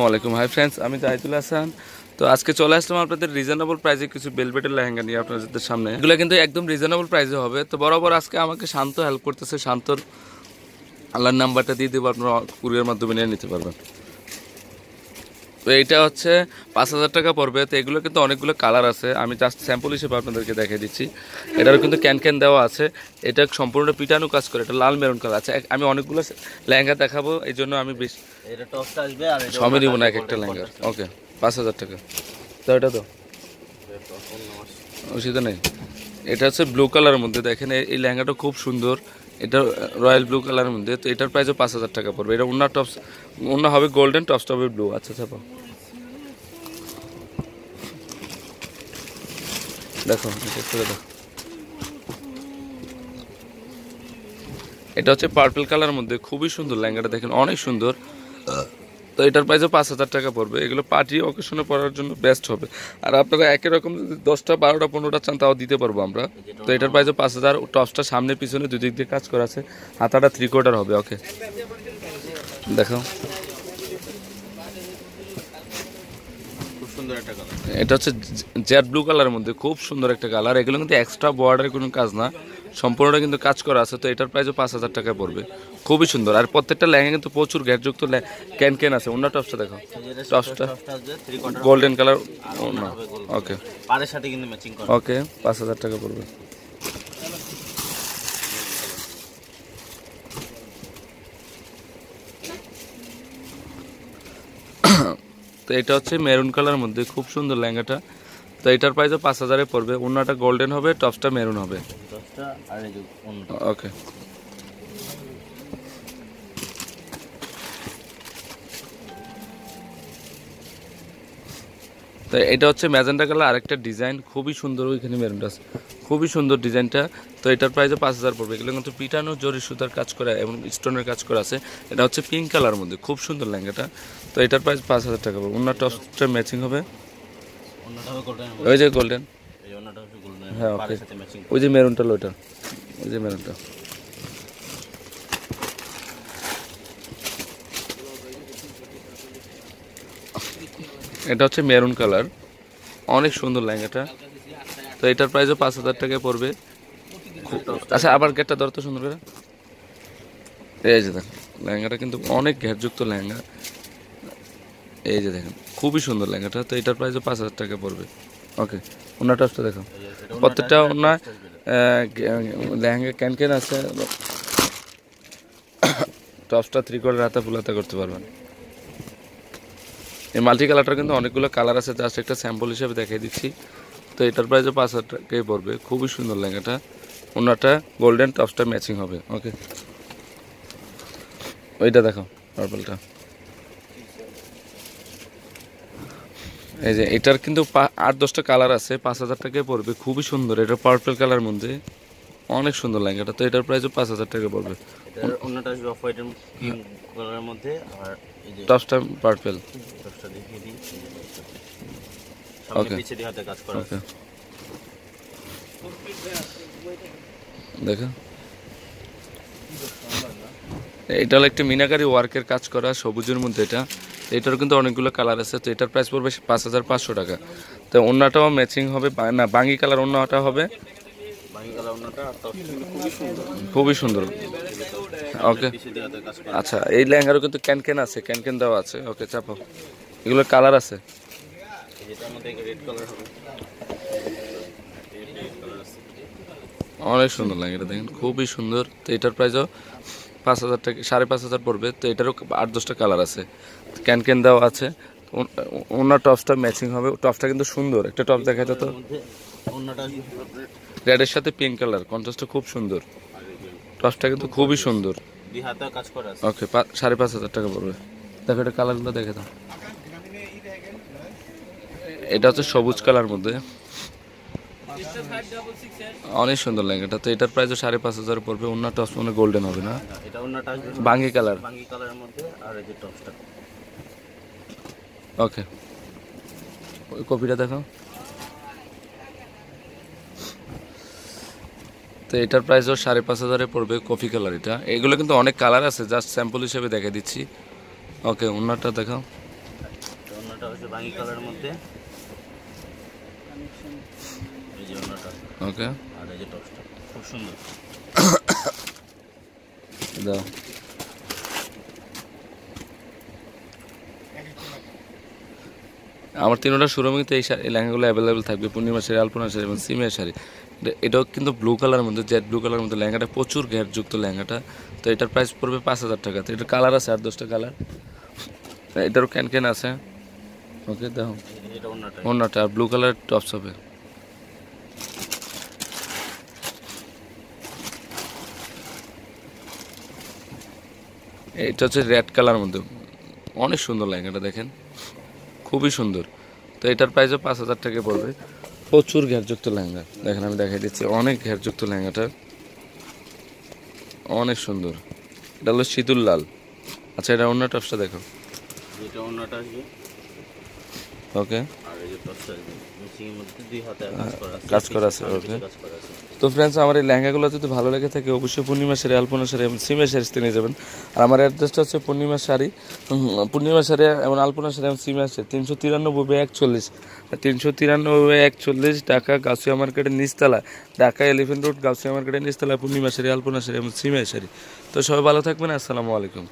ওয়ালাইকুম hi friends, আমি জাহিদুল হাসান। তো আজকে চলে আসলাম আপনাদের রিজনেবল প্রাইসে কিছু বেলভেটের লেহেঙ্গা নিয়ে আপনাদের সামনে। এগুলো কিন্তু একদম রিজনেবল প্রাইসে হবে। তো বরাবর আজকে আমাকে শান্ত হেল্প করতেছে। শান্তর আল্লাহর নাম্বারটা দিয়ে দেবো, আপনারা কুরিয়ার মাধ্যমে নিয়ে নিতে পারবেন। তো এইটা হচ্ছে 5,000 টাকা পড়বে। তো এগুলো কিন্তু অনেকগুলো কালার আছে, আমি জাস্ট স্যাম্পল হিসেবে আপনাদেরকে দেখিয়ে দিচ্ছি। এটারও কিন্তু ক্যান দেওয়া আছে। এটা সম্পূর্ণ পিটানো কাজ করে, এটা লাল মেরুন কালার আছে। আমি অনেকগুলো লেহেঙ্গা দেখাবো, এই জন্য আমি বেশ সময় দিব না এক একটা লেহেঙ্গা। ওকে, 5,000 টাকা। তো এটা তো অসুবিধা নেই। এটা হচ্ছে ব্লু কালারের মধ্যে, দেখেন এই লেহেঙ্গাটা খুব সুন্দর। এটা রয়্যাল ব্লু কালারের মধ্যে। তো এটার প্রাইসও 5,000 টাকা পড়বে। এটা ওনার হবে গোল্ডেন, টপসটা হবে ব্লু। আচ্ছা চাপা দেখো, দেখো, এটা হচ্ছে পার্পল কালারের মধ্যে, খুবই সুন্দর লেহেঙ্গাটা, দেখেন অনেক সুন্দর। তো এটার প্রাইসও 5,000 টাকা পড়বে। এগুলো পার্টি অকেশনে পরার জন্য বেস্ট হবে। আর আপনারা একই রকম যদি 10টা 12টা 15টা চান তাও দিতে পারবো আমরা। তো এটার প্রাইসও 5,000। টপসটা সামনে পিছনে দুই দিক দিয়ে কাজ করা আছে। হাতাটা 3/4 হবে। ওকে দেখো, এটা হচ্ছে জেড ব্লু কালারের মধ্যে, খুব সুন্দর একটা কালার। এগুলো কিন্তু এক্সট্রা বর্ডারের কোনো কাজ না, সম্পূর্ণটা কিন্তু কাজ করা আছে। তো এটার প্রাইসও 5,000 টাকা পড়বে। খুবই সুন্দর। আর প্রত্যেকটা লেহেঙ্গা কিন্তু প্রচুর গ্যাটযুক্ত ক্যান আছে। অন্য টপসটা দেখো, টপসটা গোল্ডেন কালার। ওকে ওকে, 5,000 টাকা পড়বে। তো এটা হচ্ছে মেরুন কালার মধ্যে, খুব সুন্দর লেহেঙ্গাটা। তো এটার প্রাইসও 5,000 পড়বে। ওন্নাটা গোল্ডেন হবে, টপসটা মেরুন হবে। ওকে, তো এটা হচ্ছে ম্যাজেন্টা কালার, আরেকটা ডিজাইন খুবই সুন্দর। ওইখানে মেরুনটা আছে, খুবই সুন্দর ডিজাইনটা। তো এটার প্রাইসও 5,000 পড়বে। এগুলো কিন্তু পিটানো জরি সুতার কাজ করা এবং স্টোনের কাজ করা আছে। এটা হচ্ছে পিঙ্ক কালার মধ্যে, খুব সুন্দর লেহেঙ্গাটা। তো এটার প্রাইস 5,000 টাকা পড়বে। ওনার টপসটা ম্যাচিং হবে, ওই যে গোল্ডেন। হ্যাঁ ওকে, ওই যে মেরুনটা, ওইটা ওই যে মেরুনটা। এটা হচ্ছে মেরুন কালার, অনেক সুন্দর লেহেঙ্গাটা। তো এটার প্রাইসও 5,000 টাকায় পড়বে। আচ্ছা, আবার গেটটা ধরতো সুন্দর করে। এই যে দেখেন, লেহেঙ্গাটা কিন্তু অনেক ঘেরযুক্ত লেহেঙ্গা। এই যে দেখেন, খুবই সুন্দর লেহেঙ্গাটা। তো এটার প্রাইসও 5,000 টাকা পড়বে। ওকে, ওনার টপসটা দেখো, প্রত্যেকটা ওনার লেহেঙ্গা ক্যান আছে। টপসটা 3/4 হাতা ফুল হাতা করতে পারবেন। এই মাল্টি কালারটা কিন্তু অনেকগুলো কালার আছে, জাস্ট একটা স্যাম্পল হিসেবে দেখিয়ে দিচ্ছি। তো এটার প্রাইসও 5,000 টাকাই পড়বে। খুবই সুন্দর লেহেঙ্গাটা। ওনারটা গোল্ডেন, টপসটা ম্যাচিং হবে। ওকে, ওইটা দেখো পার্পলটা। এই যে এটার কিন্তু 8-10টা কালার আছে, 5,000 টাকায় পড়বে। খুবই সুন্দর, এটা পার্পল কালার মধ্যে, অনেক সুন্দর লেহেঙ্গাটা। তো এটার প্রাইসও 5,000 টাকা পড়বে। টপসটা পার্পল। ওকে ওকে, দেখো এটা হলো একটা মিনাকারি ওয়ার্কের কাজ করা সবুজের মধ্যে। এটার কিন্তু অনেকগুলো কালার আছে। তো এটার প্রাইস পড়বে 5,500 টাকা। তো ওন্নাটাও ম্যাচিং হবে না, বাঙ্গি কালার ওন্নাটা হবে, খুবই সুন্দর। ওকে, আচ্ছা, এই লেহেঙ্গারও কিন্তু ক্যান আছে, ক্যান দেওয়া আছে। ওকে চাপাও, এগুলো কালার আছে। অনেক সুন্দর লেহেঙ্গাটা, দেখেন খুবই সুন্দর। তো এটার প্রাইসও 5,000 টাকা, 5,500 পড়বে। তো এটারও 8-10টা কালার আছে, ক্যান দেওয়া আছে। ওনার টপসটা ম্যাচিং হবে। টপসটা কিন্তু সুন্দর, একটা টপস দেখাতে তো, রেডের সাথে পিঙ্ক কালার কন্ট্রাস্টটা খুব সুন্দর। টপসটা কিন্তু খুবই সুন্দর। ওকে, 5,500 টাকা পড়বে। দেখো এটা কালারগুলো দেখে দাও। এটা হচ্ছে সবুজ কালার মধ্যে, অনেক সুন্দর লেহেঙ্গাটা। তো এটার প্রাইসও 5,500 পড়বে। ওনার টপস মানে গোল্ডেন হবে না, বাঙ্গি কালার। ওকে, ওই কপিটা দেখো। তো এটার প্রাইসও 5,500 পড়বে, কফি কালার এটা। এগুলো কিন্তু অনেক কালার আছে, জাস্ট স্যাম্পল হিসেবে দেখে দিচ্ছি। ওকে, ওনারটা দেখাও। অন্যটা হচ্ছে বাঙ্গি কালারের মধ্যে, এই যে অন্যটা, ওকে, আর এই যে টপসটা খুব সুন্দর। দাও। আমার তিনটা শোরুমে তো এই লেহেঙ্গাগুলো অ্যাভেলেবেল থাকবে, পূর্ণিমা শাড়ি, আলপনা শাড়ি এবং সিমিয়া শাড়ি। এটাও কিন্তু ব্লু কালারের মধ্যে, জেড ব্লু কালারের মধ্যে লেহেঙ্গাটা, প্রচুর ঘেরযুক্ত লেহেঙ্গাটা। তো এটার প্রাইস পড়বে 5,000 টাকা। তো এটার কালার আছে 8-10টা কালার, এটারও ক্যান আছে। ওকে, দেখো এটা অন্যটা, অন্যটা আর ব্লু কালারের টপস হবে। এটা হচ্ছে রেড কালার মধ্যে, অনেক সুন্দর লেহেঙ্গাটা, দেখেন খুবই সুন্দর। তো এটার প্রাইসও 5,000 টাকা পড়বে। প্রচুর ঘেরযুক্ত লেহেঙ্গা, দেখেন আমি দেখাই দিচ্ছি, অনেক ঘেরযুক্ত লেহেঙ্গাটা, অনেক সুন্দর। এটা হলো শীতুল লাল। আচ্ছা, এটা অন্য টপসটা দেখো। এটা অন্যটা আসবে, ওকে, আর এই যে টপসটা আসবে মিক্সিংয়ের মধ্যে 2 হাতে কাজ করা আছে। ওকে, কাজ করা আছে। তো ফ্রেন্ডস, আমার এই লেহেঙ্গাগুলো যদি ভালো লেগে থাকে অবশ্যই পূর্ণিমা শাড়ি, আলপনা শাড়ি এবং সিমিয়া শাড়িতে নিয়ে যাবেন। আর আমার অ্যাড্রেসটা হচ্ছে পূর্ণিমা শাড়ি এবং আলপনা শাড়ি এবং সিমিয়া শাড়ি 393/41, 393/41 ঢাকা গাউসিয়া মার্কেটের নিচতলা, ঢাকা এলিফেন্ট রোড গাউসিয়া মার্কেটের নিচতলা, পূর্ণিমা শাড়ি, আলপনা শাড়ি এবং সিমিয়া শাড়ি। তো সবাই ভালো থাকবেন, আসসালামু আলাইকুম।